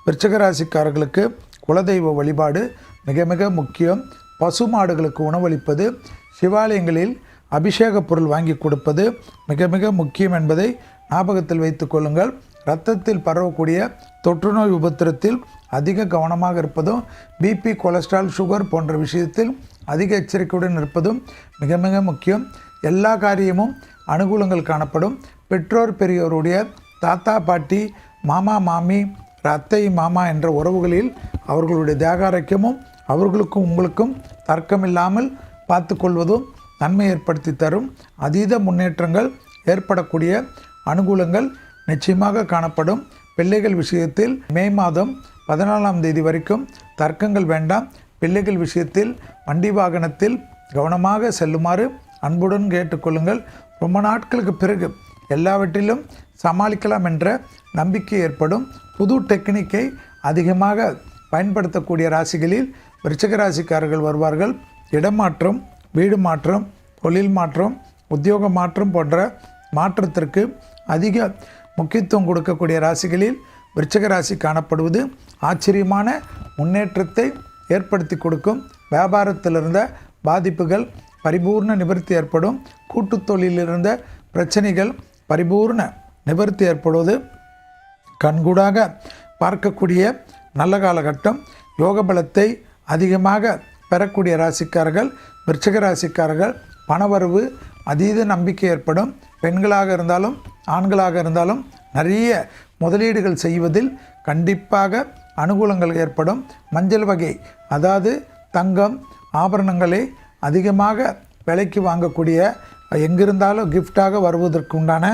விருச்சிக ராசிக்காரர்களுக்கு குலதெய்வ வழிபாடு மிக மிக முக்கியம். பசுமாடுகளுக்கு உணவளிப்பது, சிவாலயங்களில் அபிஷேக பொருள் வாங்கி கொடுப்பது மிக மிக முக்கியம் என்பதை ஞாபகத்தில் வைத்து கொள்ளுங்கள். இரத்தத்தில் பரவக்கூடிய தொற்றுநோய் உபத்திரத்தில் அதிக கவனமாக இருப்பதும், பிபி, கொலஸ்ட்ரால், சுகர் போன்ற விஷயத்தில் அதிக எச்சரிக்கையுடன் இருப்பதும் மிக மிக முக்கியம். எல்லா காரியமும் அனுகூலங்கள் காணப்படும். பெற்றோர் பெரியோருடைய தாத்தா பாட்டி, மாமா மாமி, அத்தை மாமா என்ற உறவுகளில் அவர்களுடைய தேகாரோக்கியமும் அவர்களுக்கும் உங்களுக்கும் தர்க்கமில்லாமல் பார்த்து கொள்வதும் நன்மை ஏற்படுத்தி தரும். அதீத முன்னேற்றங்கள் ஏற்படக்கூடிய அனுகூலங்கள் நிச்சயமாக காணப்படும். பிள்ளைகள் விஷயத்தில் மே மாதம் 14ஆம் தேதி வரைக்கும் தர்க்கங்கள் வேண்டாம். பிள்ளைகள் விஷயத்தில் வண்டி வாகனத்தில் கவனமாக செல்லுமாறு அன்புடன் கேட்டுக்கொள்ளுங்கள். ரொம்ப நாட்களுக்கு பிறகு எல்லாவற்றிலும் சமாளிக்கலாம் என்ற நம்பிக்கை ஏற்படும். புது டெக்னிக்கை அதிகமாக பயன்படுத்தக்கூடிய ராசிகளில் விருச்சிக ராசிக்காரர்கள் வருவார்கள். இடமாற்றம், வீடு மாற்றம், தொழில் மாற்றம், உத்தியோக மாற்றம் போன்ற மாற்றத்திற்கு அதிக முக்கியத்துவம் கொடுக்கக்கூடிய ராசிகளில் விருச்சிக ராசி காணப்படுவது ஆச்சரியமான முன்னேற்றத்தை ஏற்படுத்தி கொடுக்கும். வியாபாரத்தில் இருந்த பாதிப்புகள் பரிபூர்ண நிவர்த்தி ஏற்படும். கூட்டு தொழிலில் இருந்த பிரச்சனைகள் பரிபூர்ண நிவர்த்தி ஏற்படுவது கண்கூடாக பார்க்கக்கூடிய நல்ல காலகட்டம். யோக பலத்தை அதிகமாக பெறக்கூடிய ராசிக்காரர்கள் விருச்சிக ராசிக்காரர்கள். பணவரவு அதீத நம்பிக்கை ஏற்படும். பெண்களாக இருந்தாலும் ஆண்களாக இருந்தாலும் நிறைய முதலீடுகள் செய்வதில் கண்டிப்பாக அனுகூலங்கள் ஏற்படும். மஞ்சள் வகை, அதாவது தங்கம், ஆபரணங்களை அதிகமாக விலைக்கு வாங்கக்கூடிய, எங்கிருந்தாலும் கிஃப்டாக வருவதற்கு உண்டான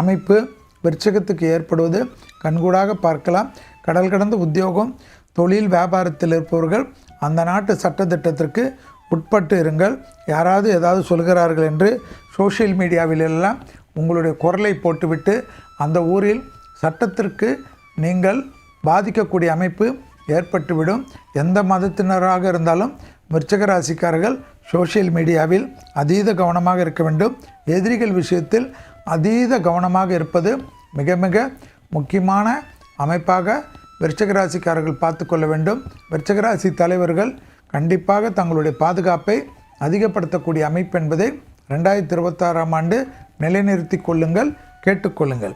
அமைப்பு விருச்சிகத்துக்கு ஏற்படுவது கண்கூடாக பார்க்கலாம். கடல் கடந்த உத்தியோகம், தொழில், வியாபாரத்தில் இருப்பவர்கள் அந்த நாட்டு சட்டத்திட்டத்திற்கு உட்பட்டு இருங்கள். யாராவது ஏதாவது சொல்கிறார்கள் என்று சோஷியல் மீடியாவிலெல்லாம் உங்களுடைய குரலை போட்டுவிட்டு அந்த ஊரில் சட்டத்திற்கு நீங்கள் பாதிக்கக்கூடிய அமைப்பு ஏற்பட்டுவிடும். எந்த மதத்தினராக இருந்தாலும் விருச்சிக ராசிக்காரர்கள் சோஷியல் மீடியாவில் அதீத கவனமாக இருக்க வேண்டும். எதிரிகள் விஷயத்தில் அதீத கவனமாக இருப்பது மிக மிக முக்கியமான அமைப்பாக விருச்சிக ராசிக்காரர்கள் பார்த்து கொள்ள வேண்டும். விருச்சிக ராசி தலைவர்கள் கண்டிப்பாக தங்களுடைய பாதுகாப்பை அதிகப்படுத்தக்கூடிய அமைப்பு என்பதை 2026ஆம் ஆண்டு நிலைநிறுத்தி கொள்ளுங்கள், கேட்டுக்கொள்ளுங்கள்.